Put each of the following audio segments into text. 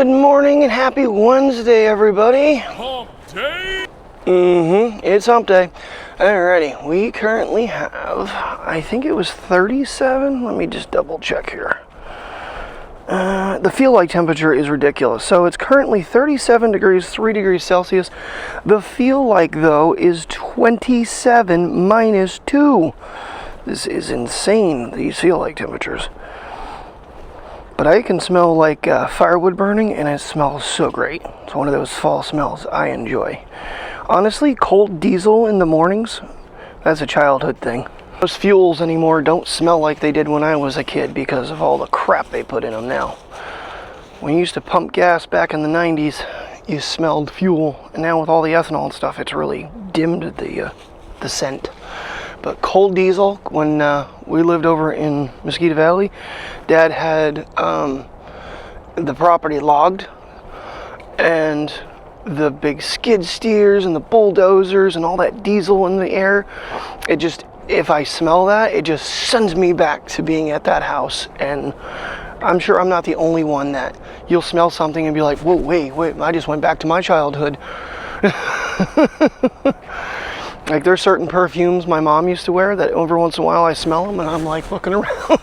Good morning and happy Wednesday, everybody. Hump day? It's hump day. Alrighty, we currently have, I think it was 37. Let me just double check here. The feel like temperature is ridiculous. So it's currently 37 degrees, 3 degrees Celsius. The feel like, though, is 27 minus 2. This is insane, these feel like temperatures. But I can smell like firewood burning, and it smells so great. It's one of those fall smells I enjoy. Honestly, cold diesel in the mornings, that's a childhood thing. Those fuels anymore don't smell like they did when I was a kid because of all the crap they put in them now. When you used to pump gas back in the 90s, you smelled fuel, and now with all the ethanol and stuff, it's really dimmed the scent. But cold diesel, when we lived over in Mosquito Valley, Dad had the property logged, and the big skid steers and the bulldozers and all that diesel in the air, it just, if I smell that, it just sends me back to being at that house. And I'm sure I'm not the only one that you'll smell something and be like, whoa, wait, I just went back to my childhood. Like, there's certain perfumes my mom used to wear that every once in a while I smell them and I'm like looking around.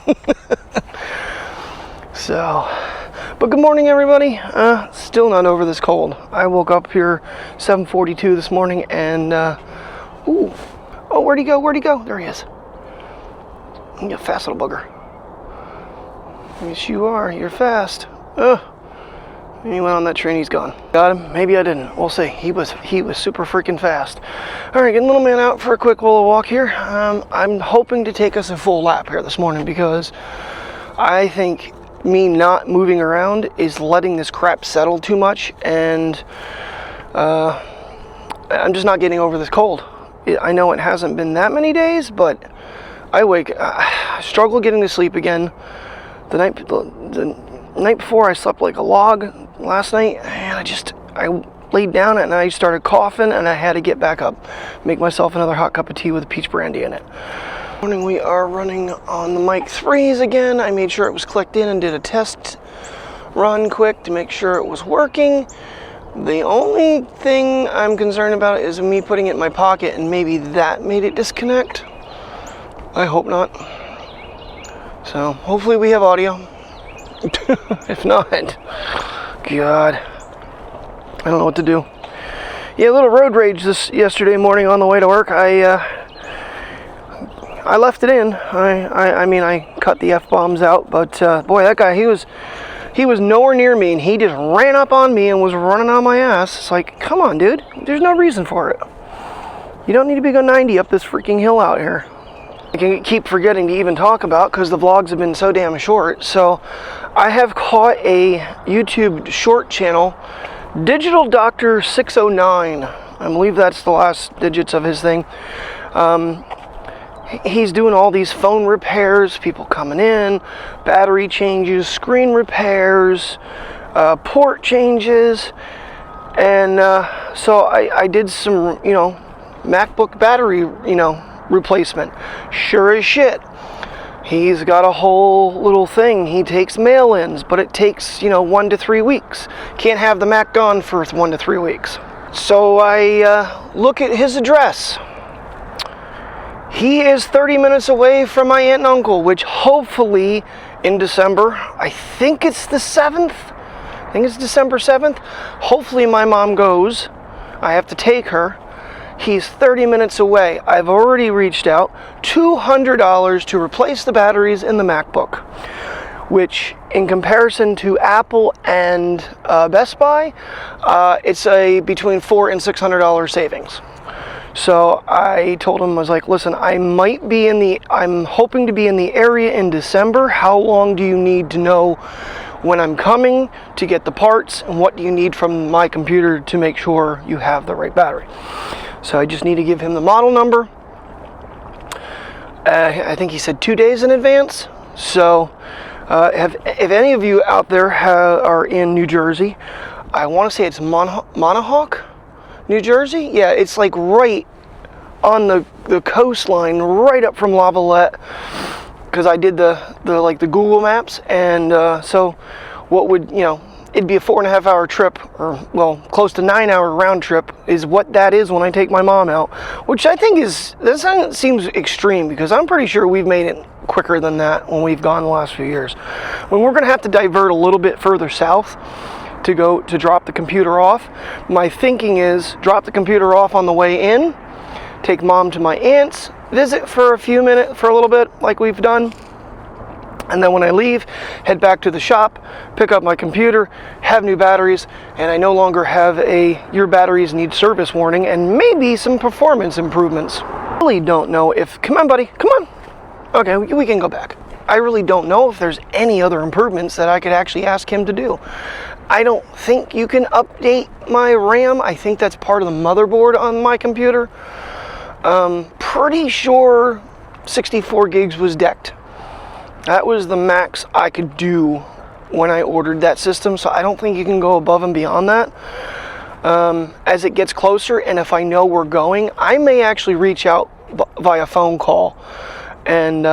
So, but good morning, everybody. Still not over this cold. I woke up here 7:42 this morning and, oh, where'd he go? There he is. You fast little bugger. Yes, you are. You're fast. And he went on that train, he's gone. Got him? Maybe I didn't. We'll see. He was super freaking fast. All right, getting little man out for a quick little walk here. I'm hoping to take us a full lap here this morning because I think me not moving around is letting this crap settle too much, and I'm just not getting over this cold. I know it hasn't been that many days, but I struggle getting to sleep again. The night before, I slept like a log last night, and I laid down and I started coughing, and I had to get back up, make myself another hot cup of tea with a peach brandy in it. This morning we are running on the mic 3s again. I made sure it was clicked in and did a test run quick to make sure it was working. The only thing I'm concerned about is me putting it in my pocket, and maybe that made it disconnect. I hope not. So hopefully we have audio. If not, God, I don't know what to do. Yeah, a little road rage yesterday morning on the way to work. I left it in. I mean, I cut the F-bombs out, but boy, that guy, he was nowhere near me, and he just ran up on me and was running on my ass. It's like, come on, dude. There's no reason for it. You don't need to be going 90 up this freaking hill out here. I can keep forgetting to even talk about because the vlogs have been so damn short. So I have caught a YouTube short channel, Digital Doctor 609. I believe that's the last digits of his thing. He's doing all these phone repairs, people coming in, battery changes, screen repairs, port changes. And so I did some, MacBook battery, replacement. Sure as shit, he's got a whole little thing. He takes mail-ins, but it takes 1 to 3 weeks. Can't have the Mac gone for 1 to 3 weeks. So I look at his address. He is 30 minutes away from my aunt and uncle, which hopefully in December, I think it's the 7th. I think it's December 7th. Hopefully my mom goes. I have to take her. He's 30 minutes away. I've already reached out. $200 to replace the batteries in the MacBook, which in comparison to Apple and Best Buy, it's a between $400 and $600 savings. So I told him, I was like, listen, I'm hoping to be in the area in December. How long do you need to know when I'm coming to get the parts, and what do you need from my computer to make sure you have the right battery? So I just need to give him the model number. I think he said 2 days in advance. So if any of you out there are in New Jersey, I want to say it's Monahawk, New Jersey. Yeah, it's like right on the coastline, right up from Lavallette, because I did the Google Maps, and so what would, it'd be a 4.5 hour trip, or well, close to 9 hour round trip is what that is when I take my mom out, which I think that seems extreme, because I'm pretty sure we've made it quicker than that when we've gone the last few years. When we're gonna have to divert a little bit further south to go to drop the computer off, my thinking is drop the computer off on the way in, take mom to my aunt's, visit for a few minutes, for a little bit, like we've done, and then when I leave, head back to the shop, pick up my computer, have new batteries, and I no longer have a your batteries need service warning, and maybe some performance improvements. I really don't know if, come on buddy, come on. Okay, we can go back. I really don't know if there's any other improvements that I could actually ask him to do. I don't think you can update my RAM. I think that's part of the motherboard on my computer. Pretty sure 64 gigs was decked. That was the max I could do when I ordered that system, so I don't think you can go above and beyond that. As it gets closer, and if I know we're going, I may actually reach out via phone call and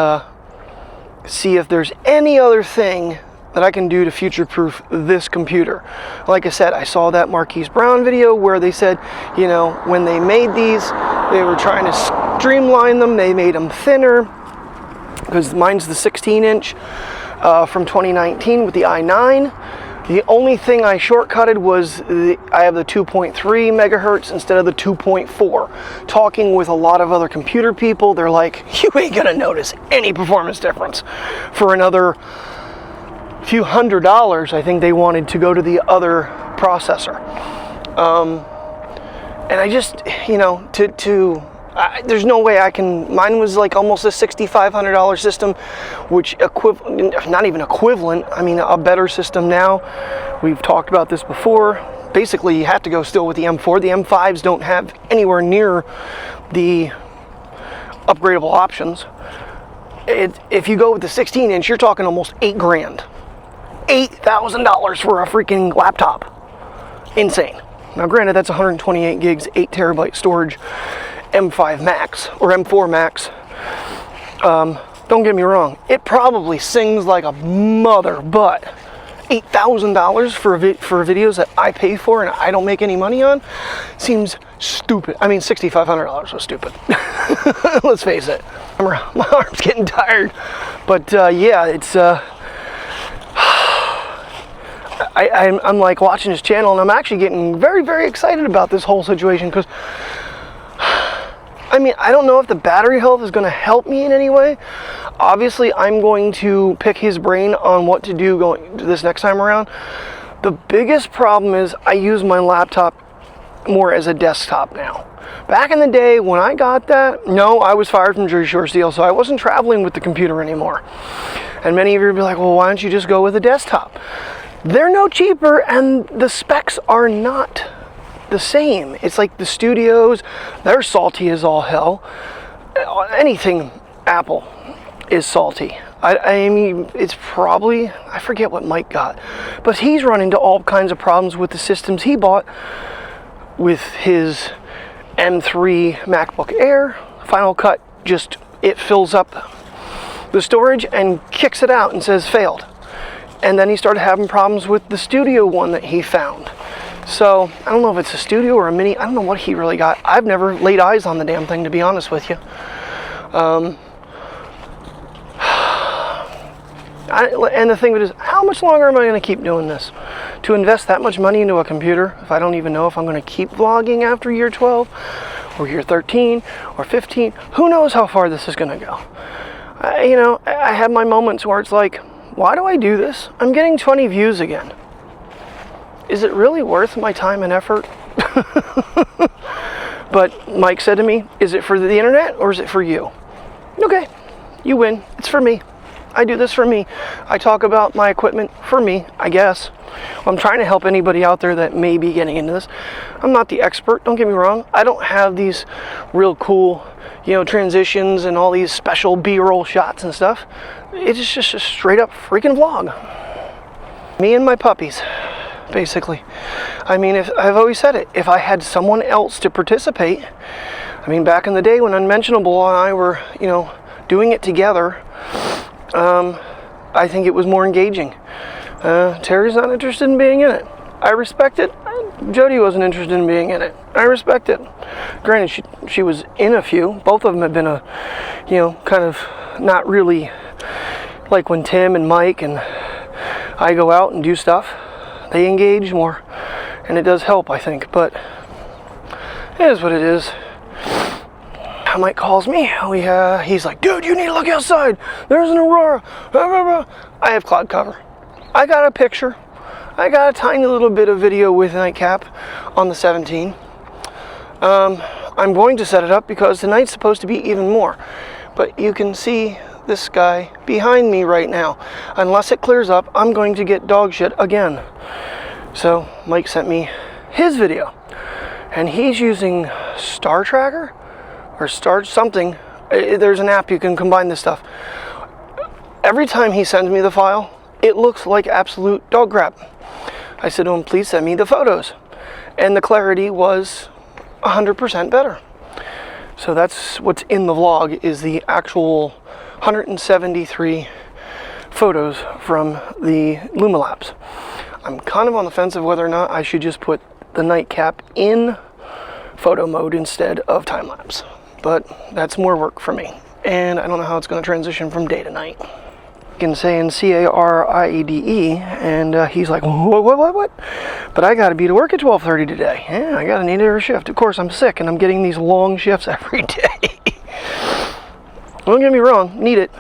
see if there's any other thing that I can do to future-proof this computer. Like I said, I saw that Marquise Brown video where they said, you know, when they made these, they were trying to streamline them, they made them thinner, because mine's the 16-inch from 2019 with the i9. The only thing I shortcutted was I have the 2.3 megahertz instead of the 2.4. Talking with a lot of other computer people, they're like, you ain't gonna notice any performance difference. For another few $100, I think they wanted to go to the other processor. And I just, you know, there's no way I can. Mine was like almost a $6,500 system, which not even equivalent. I mean, a better system now. We've talked about this before. Basically, you have to go still with the M4. The M5s don't have anywhere near the upgradable options. If you go with the 16-inch, you're talking almost $8 grand, $8,000 for a freaking laptop. Insane. Now, granted, that's 128 gigs, 8 terabyte storage. M5 Max or M4 Max. Don't get me wrong, it probably sings like a mother, but $8,000 for videos that I pay for and I don't make any money on seems stupid. I mean, $6,500 was stupid. Let's face it. My arm's getting tired, but yeah, it's. I'm like watching his channel, and I'm actually getting very, very excited about this whole situation, because I mean, I don't know if the battery health is going to help me in any way. Obviously, I'm going to pick his brain on what to do going this next time around. The biggest problem is I use my laptop more as a desktop now. Back in the day when I got that, no, I was fired from Jersey Shore Steel, so I wasn't traveling with the computer anymore. And many of you would be like, well, why don't you just go with a desktop? They're no cheaper, and the specs are not the same. It's like the studios, they're salty as all hell. Anything Apple is salty. I mean, it's probably, I forget what Mike got, but he's run into all kinds of problems with the systems he bought with his M3 MacBook Air. Final Cut, just, it fills up the storage and kicks it out and says failed. And then he started having problems with the studio one that he found. So, I don't know if it's a studio or a mini. I don't know what he really got. I've never laid eyes on the damn thing, to be honest with you. And the thing of it is, how much longer am I going to keep doing this? To invest that much money into a computer, if I don't even know if I'm going to keep vlogging after year 12, or year 13, or 15, who knows how far this is going to go. You know, I have my moments where it's like, why do I do this? I'm getting 20 views again. Is it really worth my time and effort? But Mike said to me, is it for the internet or is it for you? Okay, you win. It's for me. I do this for me. I talk about my equipment for me, I guess. I'm trying to help anybody out there that may be getting into this. I'm not the expert, don't get me wrong. I don't have these real cool, you know, transitions and all these special B-roll shots and stuff. It's just a straight up freaking vlog. Me and my puppies, basically. I mean, I've always said it, if I had someone else to participate, I mean, back in the day when Unmentionable and I were, you know, doing it together, I think it was more engaging. Terry's not interested in being in it. I respect it. Jody wasn't interested in being in it. I respect it. Granted, she was in a few. Both of them have been kind of not really like when Tim and Mike and I go out and do stuff. They engage more, and it does help, I think. But it is what it is. Mike calls me. He's like, dude, you need to look outside. There's an aurora. I have cloud cover. I got a picture. I got a tiny little bit of video with nightcap on the 17. I'm going to set it up because tonight's supposed to be even more. But you can see this sky behind me right now. Unless it clears up, I'm going to get dog shit again. So Mike sent me his video. And he's using Star Tracker or Star something. There's an app you can combine this stuff. Every time he sends me the file, it looks like absolute dog crap. I said to him, please send me the photos. And the clarity was 100% better. So that's what's in the vlog, is the actual 173 photos from the Lumalabs. I'm kind of on the fence of whether or not I should just put the nightcap in photo mode instead of time lapse. But that's more work for me. And I don't know how it's going to transition from day to night. And saying CARIEDE, and he's like, what? But I got to be to work at 12:30 today. Yeah, I got an 8-hour shift. Of course, I'm sick, and I'm getting these long shifts every day. Don't get me wrong, need it.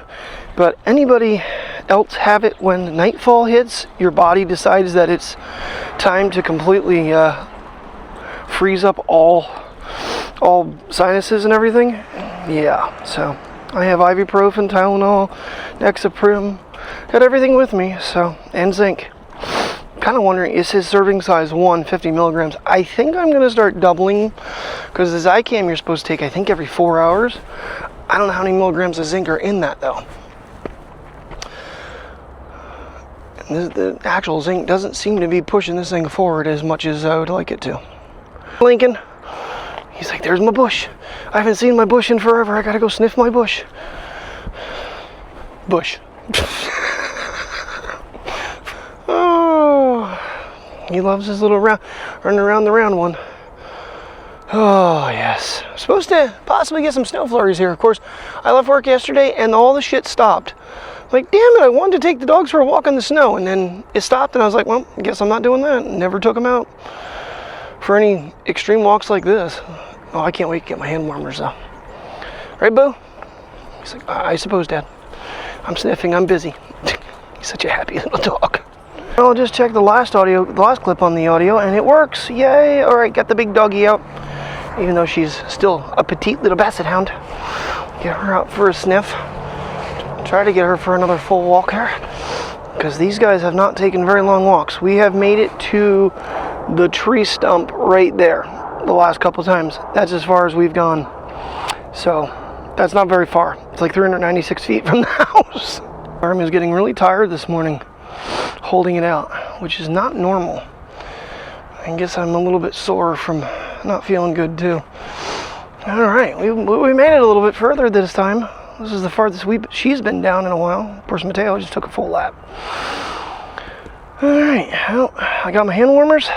But anybody else have it when nightfall hits? Your body decides that it's time to completely freeze up all sinuses and everything. Yeah, so I have ibuprofen, Tylenol, Nexaprim, got everything with me, so, and zinc. Kind of wondering, is his serving size 50 milligrams? I think I'm going to start doubling, because the Zicam you're supposed to take, I think, every 4 hours. I don't know how many milligrams of zinc are in that, though. And the actual zinc doesn't seem to be pushing this thing forward as much as I would like it to. Lincoln, he's like, there's my bush. I haven't seen my bush in forever. I gotta go sniff my bush. Bush. Oh, he loves his little running around the round one. Oh, yes. I'm supposed to possibly get some snow flurries here. Of course, I left work yesterday and all the shit stopped. Like, damn it, I wanted to take the dogs for a walk in the snow, and then it stopped, and I was like, well, I guess I'm not doing that. Never took them out for any extreme walks like this. Oh, I can't wait to get my hand warmers, though. Right, Boo? He's like, I suppose, Dad. I'm sniffing, I'm busy. He's such a happy little dog. I'll just check the last clip on the audio, and it works. Yay! All right, got the big doggy out, even though she's still a petite little basset hound. Get her out for a sniff. Try to get her for another full walk here, because these guys have not taken very long walks. We have made it to the tree stump right there the last couple times. That's as far as we've gone. So that's not very far. It's like 396 feet from the house. Arm is getting really tired this morning holding it out, which is not normal. I guess I'm a little bit sore from not feeling good too. All right, we made it a little bit further this time. This is the farthest she's been down in a while. Of course, Mateo just took a full lap. All right, well, I got my hand warmers.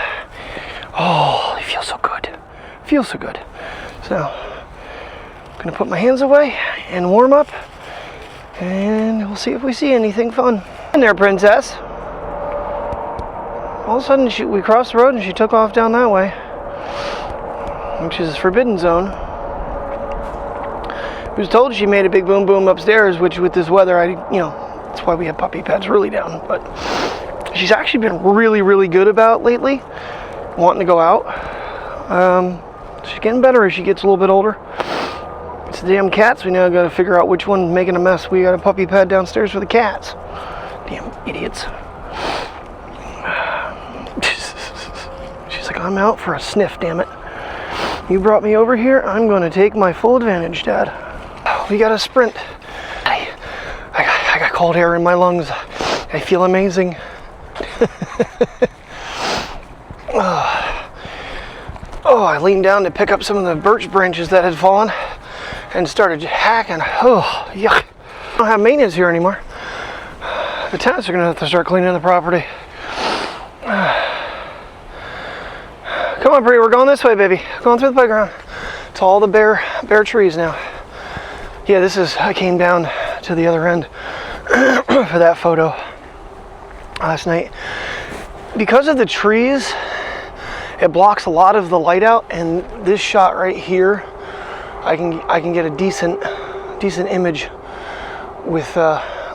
Oh, they feel so good. Feels so good. So, I'm gonna put my hands away and warm up, and we'll see if we see anything fun. In there, princess. All of a sudden, we crossed the road and she took off down that way, which is forbidden zone. I was told she made a big boom boom upstairs, which with this weather, that's why we have puppy pads really down. But she's actually been really, really good about lately, wanting to go out. She's getting better as she gets a little bit older. It's the damn cats. We now got to figure out which one's making a mess. We got a puppy pad downstairs for the cats. Damn idiots. She's like, I'm out for a sniff, damn it. You brought me over here. I'm going to take my full advantage, Dad. We got to sprint. I got cold air in my lungs. I feel amazing. Oh, I leaned down to pick up some of the birch branches that had fallen and started hacking. Oh, yuck. I don't have maintenance here anymore. The tenants are gonna have to start cleaning the property. Come on, Bree, we're going this way, baby. Going through the playground. It's all the bare trees now. Yeah, I came down to the other end for that photo last night. Because of the trees, it blocks a lot of the light out, and this shot right here, I can get a decent image with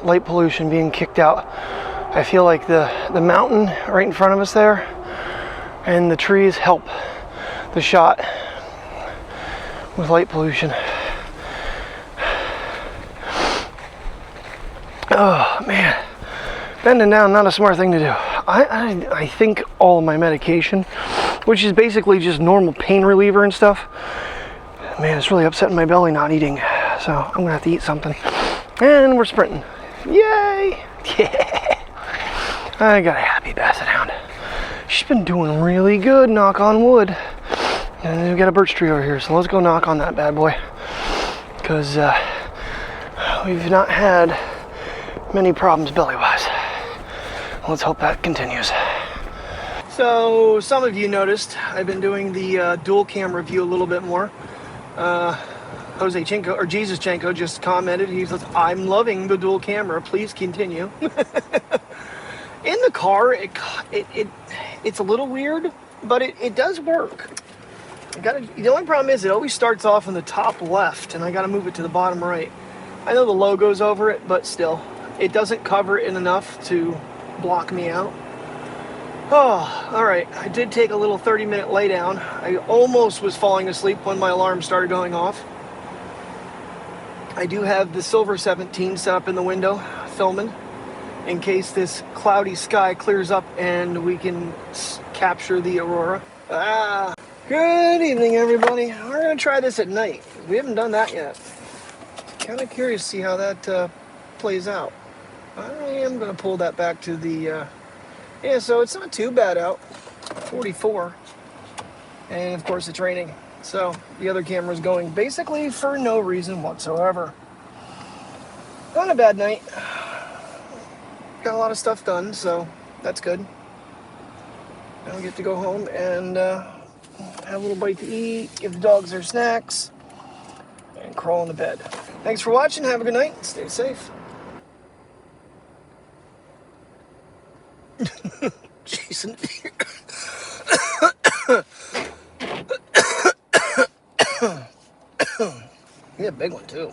light pollution being kicked out. I feel like the mountain right in front of us there and the trees help the shot with light pollution. Oh man, bending down, not a smart thing to do. I think all of my medication, which is basically just normal pain reliever and stuff, man, it's really upsetting my belly not eating. So I'm gonna have to eat something. And we're sprinting. Yay! Yeah! I got a happy basset hound. She's been doing really good, knock on wood. And we've got a birch tree over here, so let's go knock on that bad boy. Because we've not had many problems belly-wise. Let's hope that continues. So some of you noticed I've been doing the dual camera view a little bit more. Jose Chenko, or Jesus Chenko, just commented. He says, "I'm loving the dual camera. Please continue." In the car, it's a little weird, but it does work. The only problem is it always starts off in the top left, and I got to move it to the bottom right. I know the logo's over it, but still, it doesn't cover it enough to block me out. Oh, all right. I did take a little 30-minute lay down. I almost was falling asleep when my alarm started going off. I do have the Silver 17 set up in the window, filming, in case this cloudy sky clears up and we can capture the aurora. Good evening, everybody. We're going to try this at night. We haven't done that yet. Kind of curious to see how that plays out. I am going to pull that back to the... yeah, so it's not too bad out. 44. And, of course, it's raining. So the other camera's going basically for no reason whatsoever. Not a bad night. Got a lot of stuff done, so that's good. Now we get to go home and have a little bite to eat, give the dogs their snacks, and crawl into bed. Thanks for watching. Have a good night. Stay safe. Jason. Yeah, big one too.